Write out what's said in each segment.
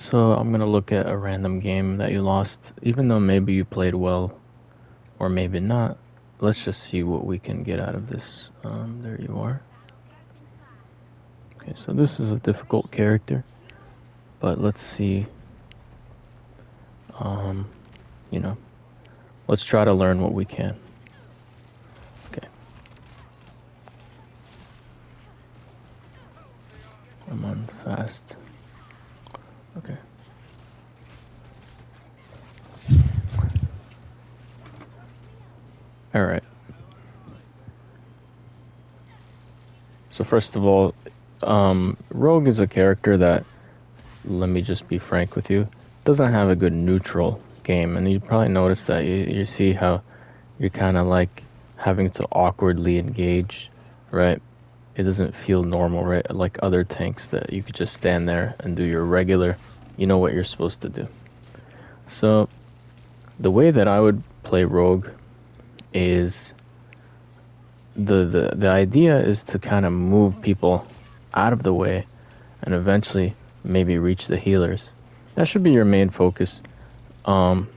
So I'm gonna look at a random game that you lost, even though maybe you played well or maybe not. Let's just see what we can get out of this. There you are. Okay, so this is a difficult character, but let's see. Um, you know, let's try to learn what we can. Okay, I'm on fast. Okay. All right. So first of all, Rogue is a character that, let me just be frank with you, doesn't have a good neutral game, and you probably noticed that. You see how you're kind of like having to awkwardly engage, right? It doesn't feel normal, right? Like other tanks that you could just stand there and do your regular, you know what you're supposed to do. So the way that I would play Rogue is the idea is to kind of move people out of the way and eventually maybe reach the healers. That should be your main focus. Um,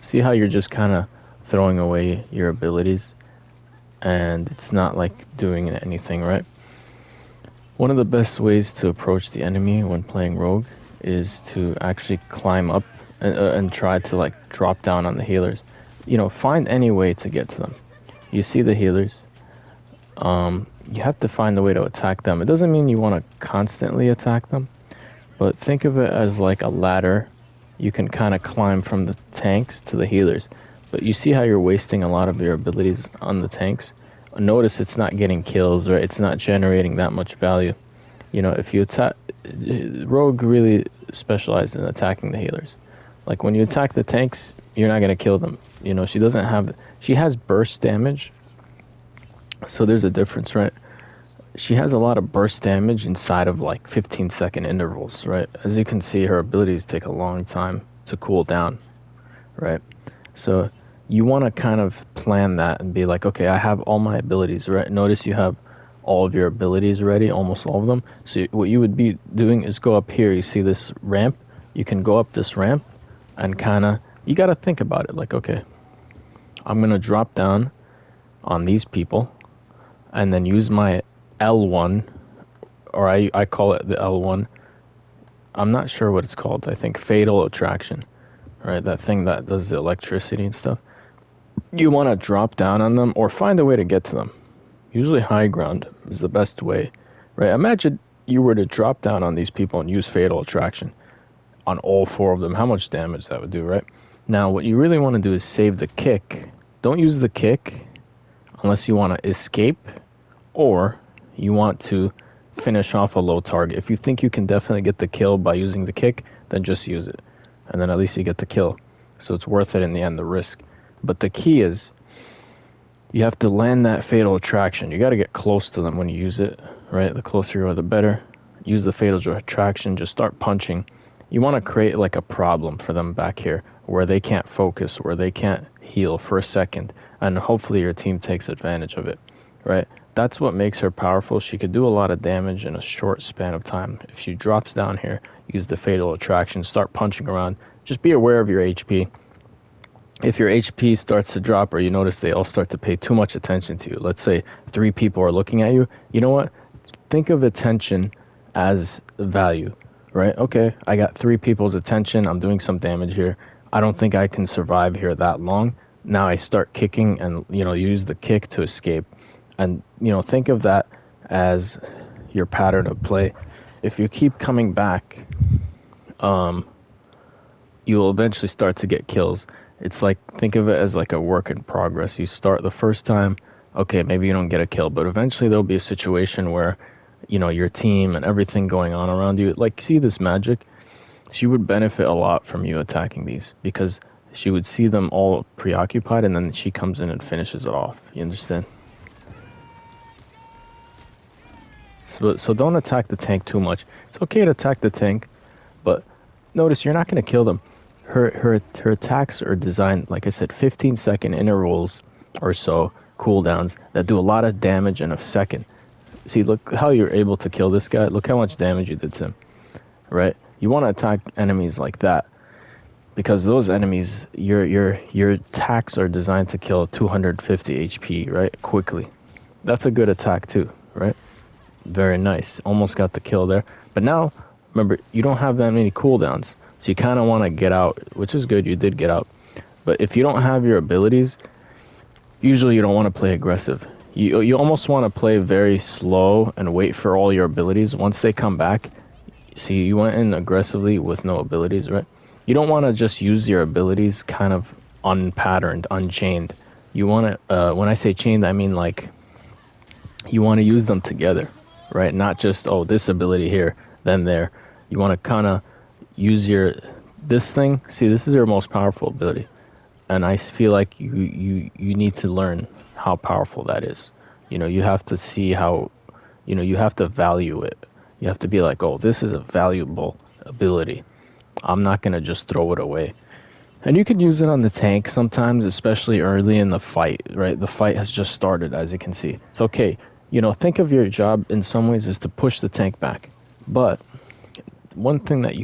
See how you're just kind of throwing away your abilities and it's not like doing anything, right? One of the best ways to approach the enemy when playing Rogue is to actually climb up and try to like drop down on the healers. You know, find any way to get to them. You see the healers, you have to find a way to attack them. It doesn't mean you want to constantly attack them, but think of it as like a ladder. You can kind of climb from the tanks to the healers. But you see how you're wasting a lot of your abilities on the tanks? Notice it's not getting kills, right? It's not generating that much value. You know, if you attack, Rogue really specializes in attacking the healers. Like when you attack the tanks, you're not gonna kill them. You know, she doesn't have, she has burst damage, so there's a difference, right? She has a lot of burst damage inside of like 15-second intervals, right? As you can see, her abilities take a long time to cool down, right? So you want to kind of plan that and be like, okay, I have all my abilities, right? Notice you have all of your abilities ready, almost all of them. So what you would be doing is go up here. You see this ramp? You can go up this ramp and kind of, you got to think about it like, okay, I'm going to drop down on these people and then use my L1, or I call it the L1. I'm not sure what it's called. I think Fatal Attraction, right? That thing that does the electricity and stuff. You want to drop down on them or find a way to get to them. Usually high ground is the best way, right? Imagine you were to drop down on these people and use Fatal Attraction on all four of them. How much damage that would do, right? Now, what you really want to do is save the kick. Don't use the kick unless you want to escape or you want to finish off a low target. If you think you can definitely get the kill by using the kick, then just use it. And then at least you get the kill. So it's worth it in the end, the risk. But the key is you have to land that Fatal Attraction. You got to get close to them when you use it, right? The closer you are, the better. Use the Fatal Attraction, just start punching. You want to create like a problem for them back here where they can't focus, where they can't heal for a second, and hopefully your team takes advantage of it, right? That's what makes her powerful. She could do a lot of damage in a short span of time. If she drops down here, use the Fatal Attraction, start punching around. Just be aware of your HP. If your HP starts to drop or you notice they all start to pay too much attention to you, let's say 3 people are looking at you, you know what? Think of attention as value, right? Okay, I got 3 people's attention. I'm doing some damage here. I don't think I can survive here that long. Now I start kicking and, use the kick to escape. And, think of that as your pattern of play. If you keep coming back, you will eventually start to get kills. It's like, think of it as like a work in progress. You start the first time, okay, maybe you don't get a kill, but eventually there'll be a situation where, your team and everything going on around you, like, see this magic? She would benefit a lot from you attacking these because she would see them all preoccupied and then she comes in and finishes it off. You understand? So don't attack the tank too much. It's okay to attack the tank, but notice you're not going to kill them. Her attacks are designed, like I said, 15-second intervals or so, cooldowns that do a lot of damage in a second. See, look how you're able to kill this guy. Look how much damage you did to him, right? You want to attack enemies like that, because those enemies, your attacks are designed to kill 250 HP, right? Quickly. That's a good attack too, right? Very nice. Almost got the kill there. But now, remember, you don't have that many cooldowns. So you kind of want to get out, which is good. You did get out. But if you don't have your abilities, usually you don't want to play aggressive. You almost want to play very slow and wait for all your abilities. Once they come back, see, you went in aggressively with no abilities, right? You don't want to just use your abilities kind of unpatterned, unchained. You want to, when I say chained, I mean like you want to use them together, right? Not just, oh, this ability here, then there. You want to kind of use this thing. See, this is your most powerful ability. And I feel like you need to learn how powerful that is. You have to see how, you have to value it. You have to be like, oh, this is a valuable ability. I'm not going to just throw it away. And you can use it on the tank sometimes, especially early in the fight, right? The fight has just started, as you can see. It's okay. Think of your job in some ways is to push the tank back. But one thing that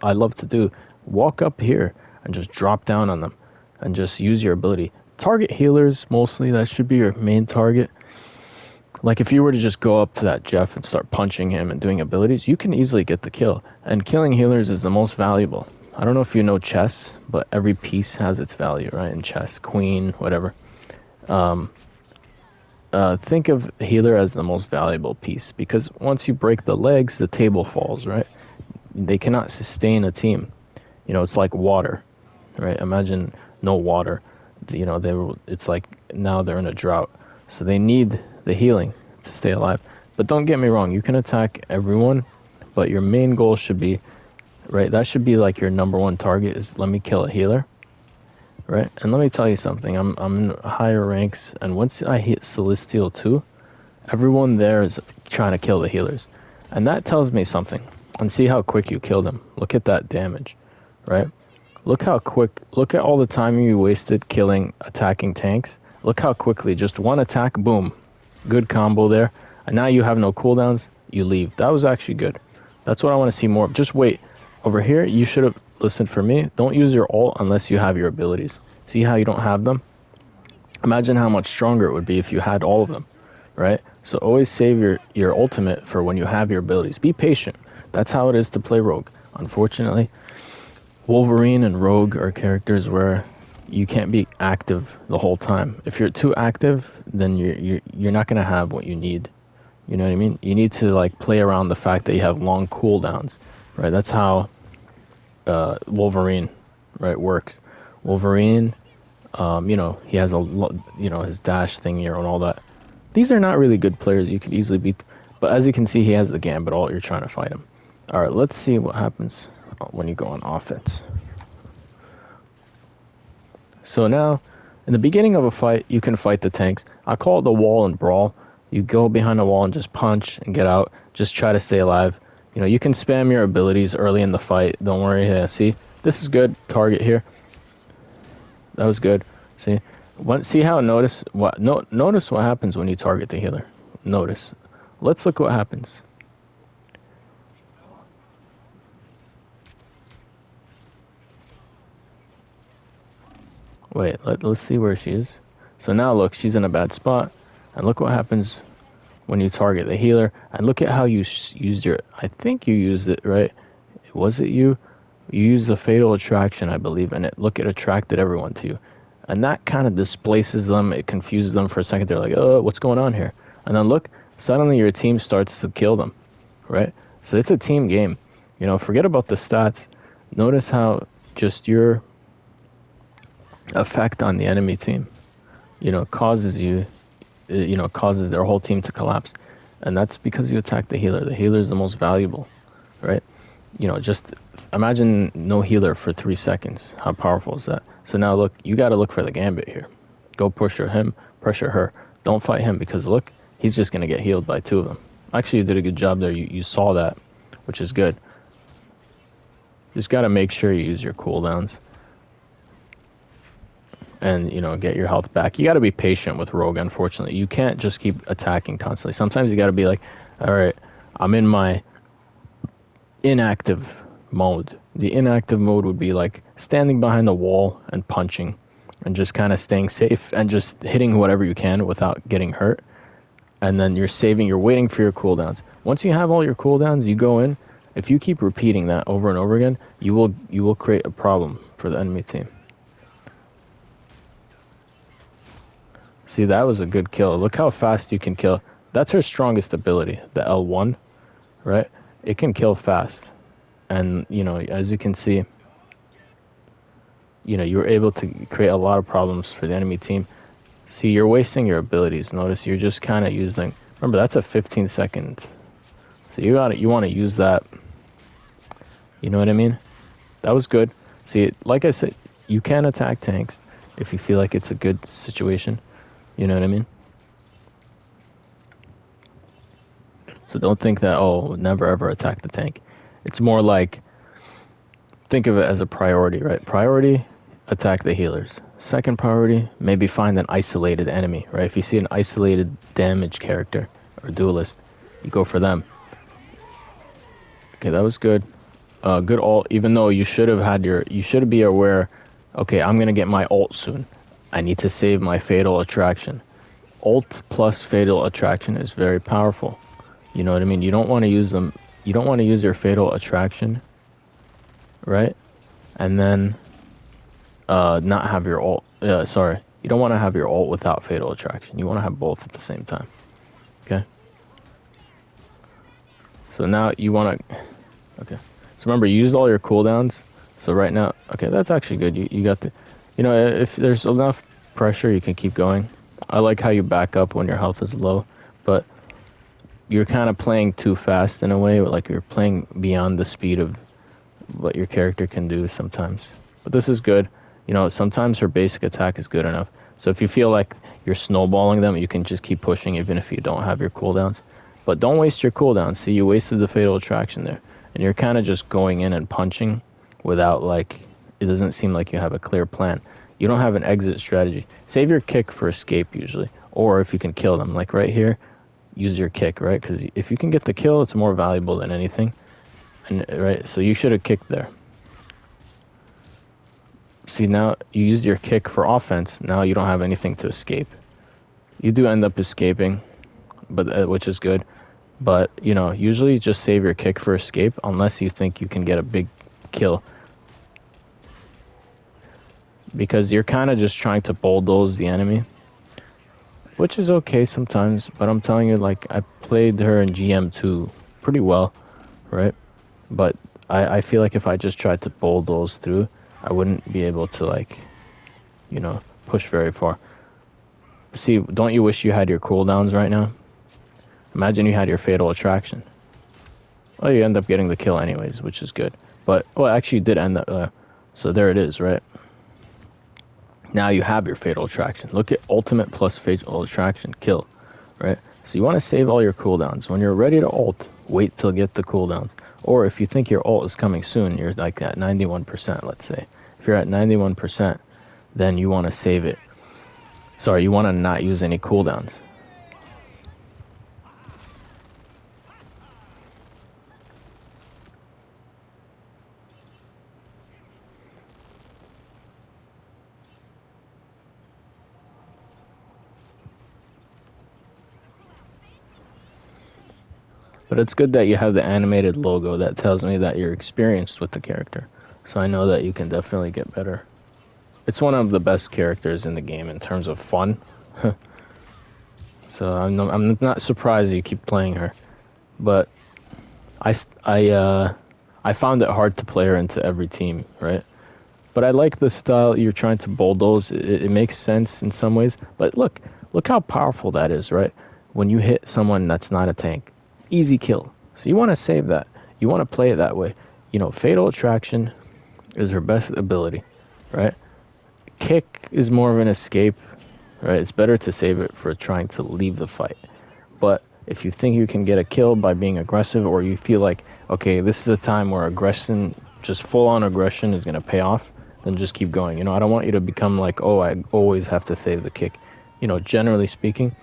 I love to do, walk up here and just drop down on them and just use your ability. Target healers mostly, that should be your main target. Like if you were to just go up to that Jeff and start punching him and doing abilities, you can easily get the kill. And killing healers is the most valuable. I don't know if you know chess, but every piece has its value, right? In chess, queen, whatever. Think of healer as the most valuable piece, because once you break the legs, the table falls, right? They cannot sustain a team. It's like water, right? Imagine no water. It's like now they're in a drought. So they need the healing to stay alive. But don't get me wrong, you can attack everyone, but your main goal should be, right? That should be like your number one target is, let me kill a healer, right? And let me tell you something, I'm in higher ranks, and once I hit Celestial 2, everyone there is trying to kill the healers. And that tells me something. And see how quick you kill them. Look at that damage, right? Look how quick, look at all the time you wasted attacking tanks. Look how quickly, just one attack, boom. Good combo there. And now you have no cooldowns, you leave. That was actually good. That's what I want to see more of. Just wait. Over here, you should have listened for me. Don't use your ult unless you have your abilities. See how you don't have them? Imagine how much stronger it would be if you had all of them, right? So always save your ultimate for when you have your abilities. Be patient. That's how it is to play Rogue. Unfortunately, Wolverine and Rogue are characters where you can't be active the whole time. If you're too active, then you're not gonna have what you need. You know what I mean? You need to like play around the fact that you have long cooldowns, right? That's how Wolverine, right, works. Wolverine, he has his dash thing here and all that. These are not really good players. You could easily beat, but as you can see, he has the Gambit ult. You're trying to fight him. All right, let's see what happens when you go on offense. So now, in the beginning of a fight, you can fight the tanks. I call it the wall and brawl. You go behind the wall and just punch and get out. Just try to stay alive. You can spam your abilities early in the fight. Don't worry. Yeah, see, this is good. Target here. That was good. See, see how notice what happens when you target the healer. Notice. Let's look what happens. Wait, let's see where she is. So now look, she's in a bad spot. And look what happens when you target the healer. And look at how you used I think you used it, right? Was it you? You used the Fatal Attraction, I believe, and it attracted everyone to you. And that kind of displaces them. It confuses them for a second. They're like, oh, what's going on here? And then look, suddenly your team starts to kill them, right? So it's a team game. Forget about the stats. Notice how just your effect on the enemy team, causes causes their whole team to collapse. And that's because you attack the healer. The healer is the most valuable, right? Just imagine no healer for 3 seconds. How powerful is that? So now look, you got to look for the Gambit here. Go pressure him, pressure her. Don't fight him, because look, he's just going to get healed by 2 of them. Actually, you did a good job there. You saw that, which is good. Just got to make sure you use your cooldowns. And, get your health back. You got to be patient with Rogue, unfortunately. You can't just keep attacking constantly. Sometimes you got to be like, all right, I'm in my inactive mode. The inactive mode would be like standing behind the wall and punching and just kind of staying safe and just hitting whatever you can without getting hurt. And then you're waiting for your cooldowns. Once you have all your cooldowns, you go in. If you keep repeating that over and over again, you will create a problem for the enemy team. See, that was a good kill. Look how fast you can kill. That's her strongest ability, the L1, right? It can kill fast. And, as you can see, you were able to create a lot of problems for the enemy team. See, you're wasting your abilities. Notice you're just kind of using... Remember, that's a 15 seconds. So you want to use that. You know what I mean? That was good. See, like I said, you can attack tanks if you feel like it's a good situation. You know what I mean? So don't think that, never ever attack the tank. It's more like, think of it as a priority, right? Priority, attack the healers. Second priority, maybe find an isolated enemy, right? If you see an isolated damage character or duelist, you go for them. Okay, that was good. Good ult, even though you should be aware, okay, I'm going to get my ult soon. I need to save my Fatal Attraction. Ult plus Fatal Attraction is very powerful. You know what I mean? You don't want to use them. You don't want to use your Fatal Attraction, right? And then not have your ult. Sorry. You don't want to have your ult without Fatal Attraction. You want to have both at the same time. Okay? So now you want to... Okay. So remember, you used all your cooldowns. So right now... Okay, that's actually good. You got the... if there's enough pressure, you can keep going. I like how you back up when your health is low. But you're kind of playing too fast in a way. Like you're playing beyond the speed of what your character can do sometimes. But this is good. Sometimes her basic attack is good enough. So if you feel like you're snowballing them, you can just keep pushing even if you don't have your cooldowns. But don't waste your cooldowns. See, you wasted the Fatal Attraction there. And you're kind of just going in and punching without, it doesn't seem like you have a clear plan. You don't have an exit strategy. Save your kick for escape usually. Or if you can kill them, like right here, use your kick, right? Because if you can get the kill, it's more valuable than anything. And right, so you should have kicked there. See, now you used your kick for offense. Now you don't have anything to escape. You do end up escaping, but which is good. But, usually just save your kick for escape unless you think you can get a big kill. Because you're kind of just trying to bulldoze the enemy. Which is okay sometimes, but I'm telling you, I played her in GM2 pretty well, right? But I feel like if I just tried to bulldoze through, I wouldn't be able to, push very far. See, don't you wish you had your cooldowns right now? Imagine you had your Fatal Attraction. Well, you end up getting the kill anyways, which is good. But, actually you did end up, so there it is, right? Now you have your Fatal Attraction. Look at ultimate plus Fatal Attraction kill, right? So you want to save all your cooldowns. When you're ready to ult, wait till get the cooldowns. Or if you think your ult is coming soon, you're like at 91%, let's say. If you're at 91%, then you want to save it. Sorry, you want to not use any cooldowns. But it's good that you have the animated logo that tells me that you're experienced with the character. So I know that you can definitely get better. It's one of the best characters in the game in terms of fun. So I'm not surprised you keep playing her. But I found it hard to play her into every team, right? But I like the style you're trying to bulldoze. It makes sense in some ways. But look how powerful that is, right? When you hit someone that's not a tank. Easy kill. So you want to save that. You want to play it that way. Fatal Attraction is her best ability, right? Kick is more of an escape, right? It's better to save it for trying to leave the fight. But if you think you can get a kill by being aggressive, or you feel like, okay, this is a time where aggression, just full-on aggression is going to pay off, then just keep going. I don't want you to become like, oh, I always have to save the kick. Generally speaking,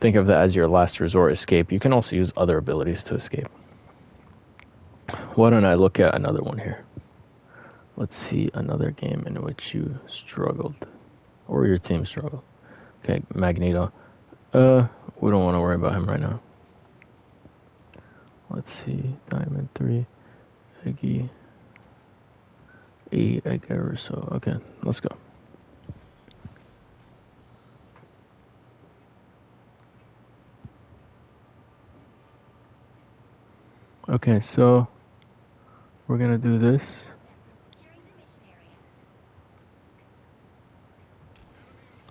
think of that as your last resort escape. You can also use other abilities to escape. Why don't I look at another one here? Let's see another game in which you struggled. Or your team struggled. Okay, Magneto. We don't want to worry about him right now. Let's see. Diamond 3. Iggy. 8 Edgar or so. Okay, let's go. Okay, so we're gonna do this.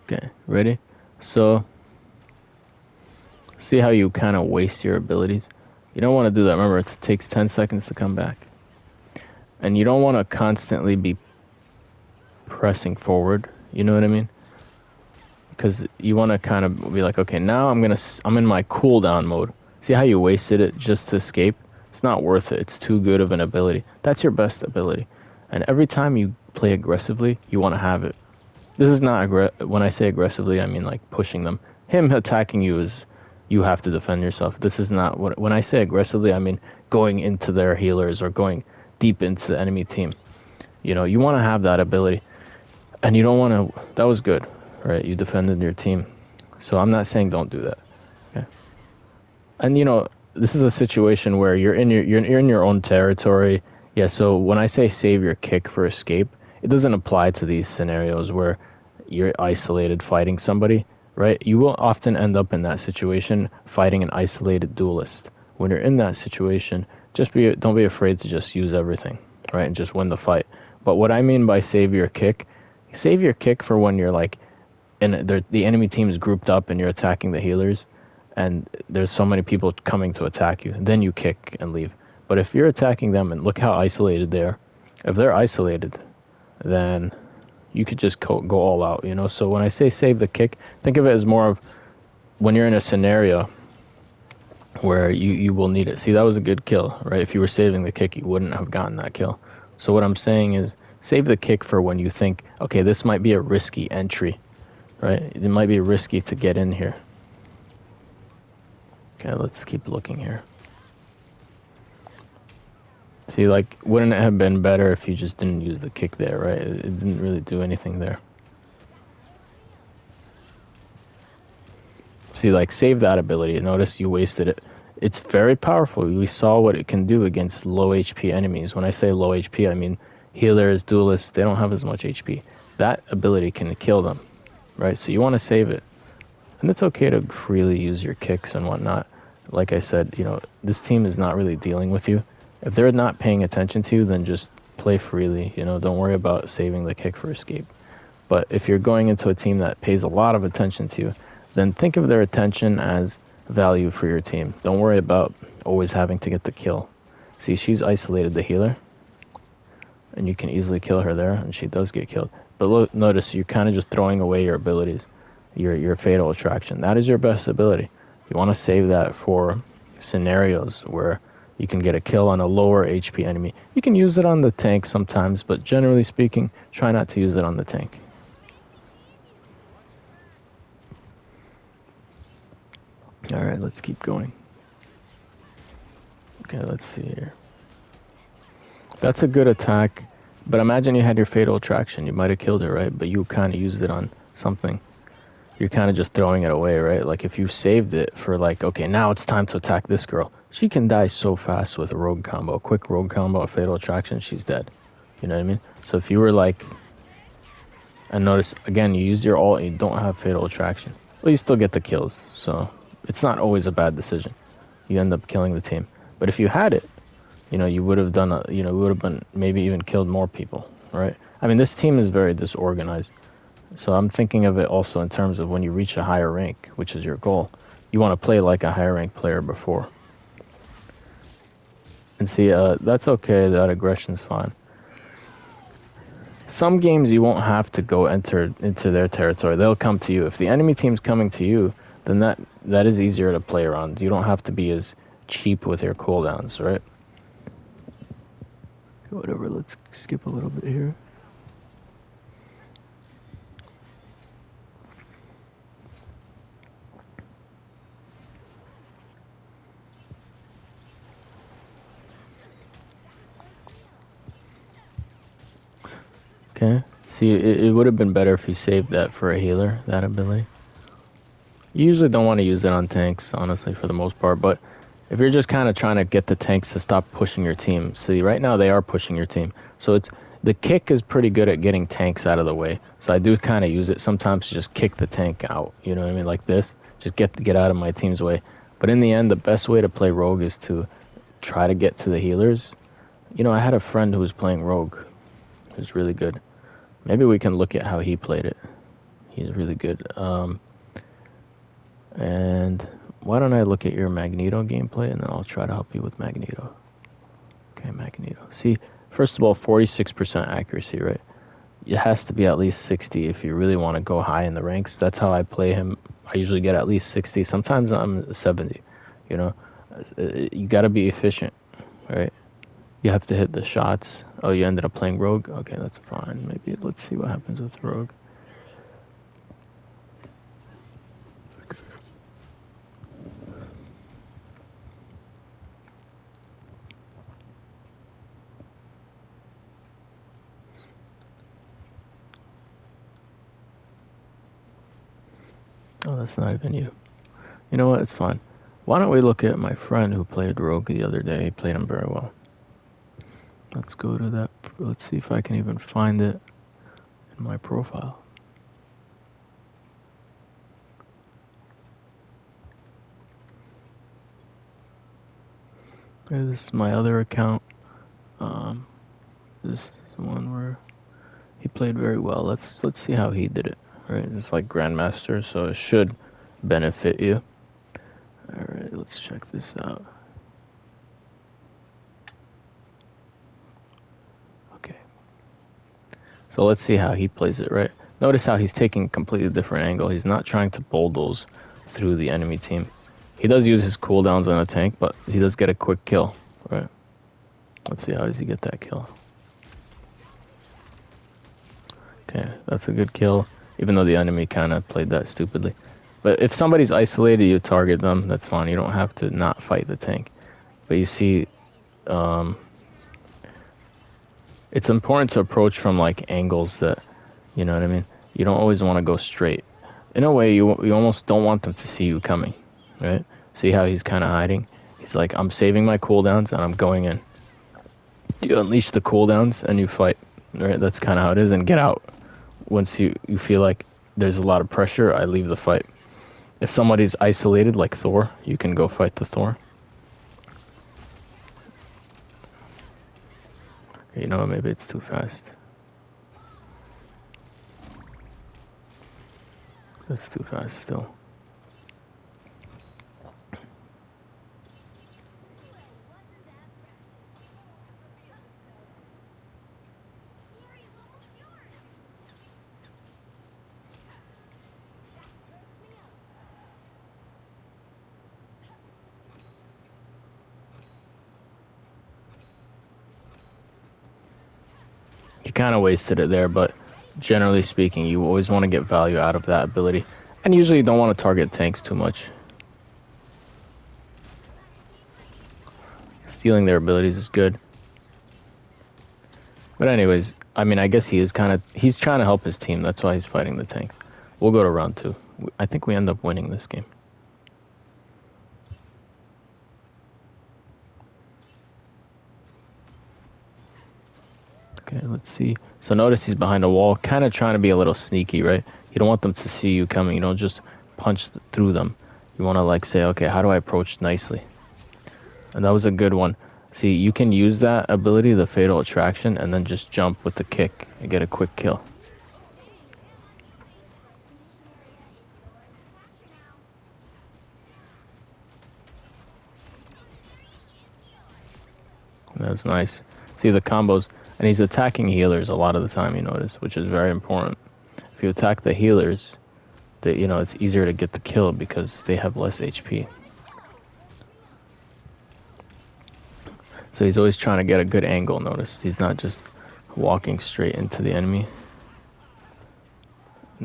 Okay, ready? So, see how you kind of waste your abilities? You don't want to do that. Remember, it takes 10 seconds to come back. And you don't want to constantly be pressing forward. You know what I mean? Because you want to kind of be like, okay, now I'm in my cooldown mode. See how you wasted it just to escape? It's not worth it. It's too good of an ability. That's your best ability. And every time you play aggressively, you want to have it. This is not when I say aggressively, I mean like pushing them. Him attacking you is you have to defend yourself. This is not what when I say aggressively, I mean going into their healers or going deep into the enemy team. You know, you want to have that ability. And you don't want to that was good, right? You defended your team. So I'm not saying don't do that. Okay? And you know, this is a situation where you're in your own territory. Yeah, so when I say save your kick for escape, it doesn't apply to these scenarios where you're isolated fighting somebody, right? You will often end up in that situation fighting an isolated duelist. When you're in that situation, don't be afraid to just use everything, right? And just win the fight. But what I mean by save your kick for when you're like the enemy team is grouped up and you're attacking the healers and there's so many people coming to attack you, then you kick and leave. But if you're attacking them and look how isolated they are, if they're isolated, then you could just go all out, you know? So when I say save the kick, think of it as more of when you're in a scenario where you will need it. See, that was a good kill, right? If you were saving the kick, you wouldn't have gotten that kill. So what I'm saying is save the kick for when you think, okay, this might be a risky entry, right? It might be risky to get in here. Okay, let's keep looking here. See, like, wouldn't it have been better if you just didn't use the kick there, right? It didn't really do anything there. See, like, save that ability. Notice you wasted it. It's very powerful. We saw what it can do against low HP enemies. When I say low HP, I mean healers, duelists, they don't have as much HP. That ability can kill them, right? So you want to save it. And it's okay to freely use your kicks and whatnot. Like I said, you know, this team is not really dealing with you. If they're not paying attention to you, then just play freely. You know, don't worry about saving the kick for escape. But if you're going into a team that pays a lot of attention to you, then think of their attention as value for your team. Don't worry about always having to get the kill. See, she's isolated the healer, and you can easily kill her there, and she does get killed. But look, notice you're kind of just throwing away your abilities, your fatal attraction. That is your best ability. You want to save that for scenarios where you can get a kill on a lower HP enemy. You can use it on the tank sometimes, but generally speaking, try not to use it on the tank. Alright, let's keep going. Okay, let's see here. That's a good attack, but imagine you had your fatal attraction. You might have killed her, right? But you kind of used it on something. You're kind of just throwing it away, right? Like if you saved it for like, okay, now it's time to attack this girl. She can die so fast with a rogue combo. A quick rogue combo, a fatal attraction, she's dead. You know what I mean? So if you were like, and notice, again, you use your ult and you don't have fatal attraction. Well, you still get the kills, so it's not always a bad decision. You end up killing the team. But if you had it, you know, you would have done would have been maybe even killed more people, right? I mean, this team is very disorganized. So I'm thinking of it also in terms of when you reach a higher rank, which is your goal. You want to play like a higher rank player before. And see, that's okay, that aggression's fine. Some games you won't have to go enter into their territory. They'll come to you. If the enemy team's coming to you, then that is easier to play around. You don't have to be as cheap with your cooldowns, right? Whatever, let's skip a little bit here. Okay. See, it would have been better if you saved that for a healer, that ability. You usually don't want to use it on tanks, honestly, for the most part, but if you're just kind of trying to get the tanks to stop pushing your team, see, right now they are pushing your team. So the kick is pretty good at getting tanks out of the way. So I do kind of use it sometimes to just kick the tank out, you know what I mean, like this. Just get out of my team's way. But in the end, the best way to play Rogue is to try to get to the healers. You know, I had a friend who was playing Rogue. He was really good. Maybe we can look at how he played it. He's really good. And why don't I look at your Magneto gameplay, and then I'll try to help you with Magneto. Okay, Magneto. See, first of all, 46% accuracy, right? It has to be at least 60 if you really want to go high in the ranks. That's how I play him. I usually get at least 60. Sometimes I'm 70, you know? You got to be efficient, right? You have to hit the shots. Oh, you ended up playing Rogue? Okay, that's fine. Maybe let's see what happens with Rogue. Oh, that's not even you. You know what? It's fine. Why don't we look at my friend who played Rogue the other day? He played him very well. Let's go to that. Let's see if I can even find it in my profile. Okay, this is my other account. This is the one where he played very well. Let's see how he did it. Right, it's like Grandmaster, so it should benefit you. All right, let's check this out. Okay. So let's see how he plays it, right? Notice how he's taking a completely different angle. He's not trying to bulldoze through the enemy team. He does use his cooldowns on a tank, but he does get a quick kill, right? Let's see, how does he get that kill? Okay, that's a good kill, even though the enemy kind of played that stupidly. But if somebody's isolated, you target them, that's fine. You don't have to not fight the tank. But you see, it's important to approach from like angles that, you know what I mean? You don't always want to go straight. In a way, you almost don't want them to see you coming, right? See how he's kind of hiding? He's like, I'm saving my cooldowns and I'm going in. You unleash the cooldowns and you fight, right? That's kind of how it is, and get out. Once you feel like there's a lot of pressure, I leave the fight. If somebody's isolated, like Thor, you can go fight the Thor. Okay, you know what, maybe it's too fast. That's too fast still. You kind of wasted it there, but generally speaking, you always want to get value out of that ability. And usually you don't want to target tanks too much. Stealing their abilities is good. But anyways, I mean, I guess he's trying to help his team. That's why he's fighting the tanks. We'll go to round 2. I think we end up winning this game. Okay, let's see. So notice he's behind a wall, kind of trying to be a little sneaky, right? You don't want them to see you coming. You don't just punch through them. You want to like say, okay, how do I approach nicely? And that was a good one. See, you can use that ability, the Fatal Attraction, and then just jump with the kick and get a quick kill. That's nice. See the combos. And he's attacking healers a lot of the time, you notice, which is very important. If you attack the healers, it's easier to get the kill because they have less HP. So he's always trying to get a good angle, notice. He's not just walking straight into the enemy.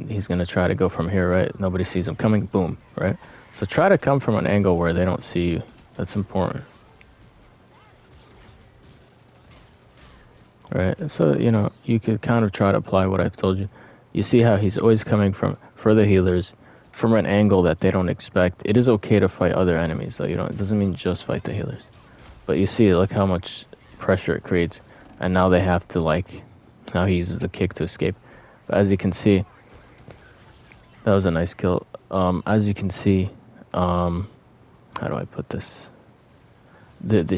He's going to try to go from here, right? Nobody sees him coming, boom, right? So try to come from an angle where they don't see you. That's important. right? So, you know, you could kind of try to apply what I've told you. You see how he's always coming from for the healers from an angle that they don't expect. It is okay to fight other enemies, though. You know, it doesn't mean just fight the healers. But you see, look how much pressure it creates, and now they have to like. Now he uses the kick to escape. But as you can see, that was a nice kill. As you can see, how do I put this?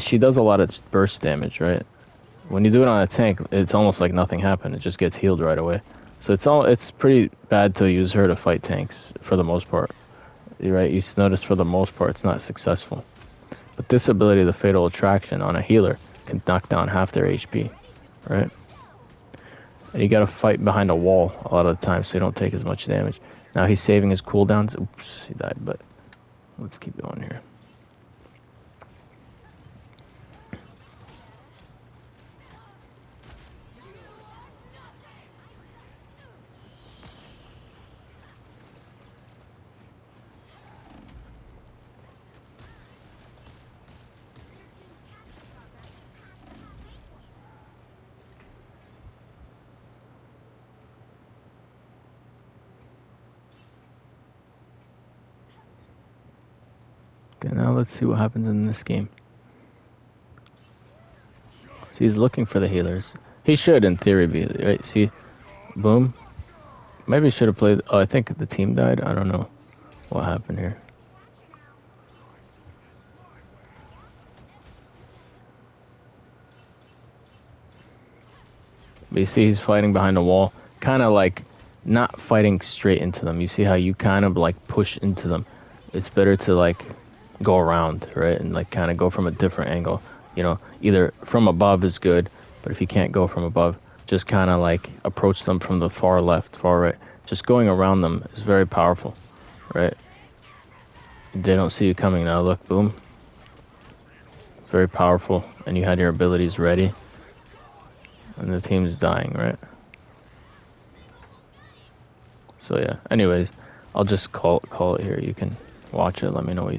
She does a lot of burst damage, right? When you do it on a tank, it's almost like nothing happened. It just gets healed right away. So it's pretty bad to use her to fight tanks for the most part. Right? You notice for the most part it's not successful. But this ability, the Fatal Attraction on a healer, can knock down half their HP, right? And you gotta fight behind a wall a lot of the time so you don't take as much damage. Now he's saving his cooldowns. Oops, he died, but let's keep going here. Okay, now let's see what happens in this game. So he's looking for the healers. He should, in theory, be right. See, boom. Maybe he should have played. Oh, I think the team died. I don't know what happened here. But you see, he's fighting behind a wall, kind of like not fighting straight into them. You see how you kind of like push into them. It's better to like go around, right, and like kind of go from a different angle. You know, either from above is good, but if you can't go from above, just kind of like approach them from the far left, far right. Just going around them is very powerful, right? They don't see you coming now. Look, boom. Very powerful, and you had your abilities ready, and the team's dying, right? So yeah. Anyways, I'll just call it here. You can watch it. Let me know what you think.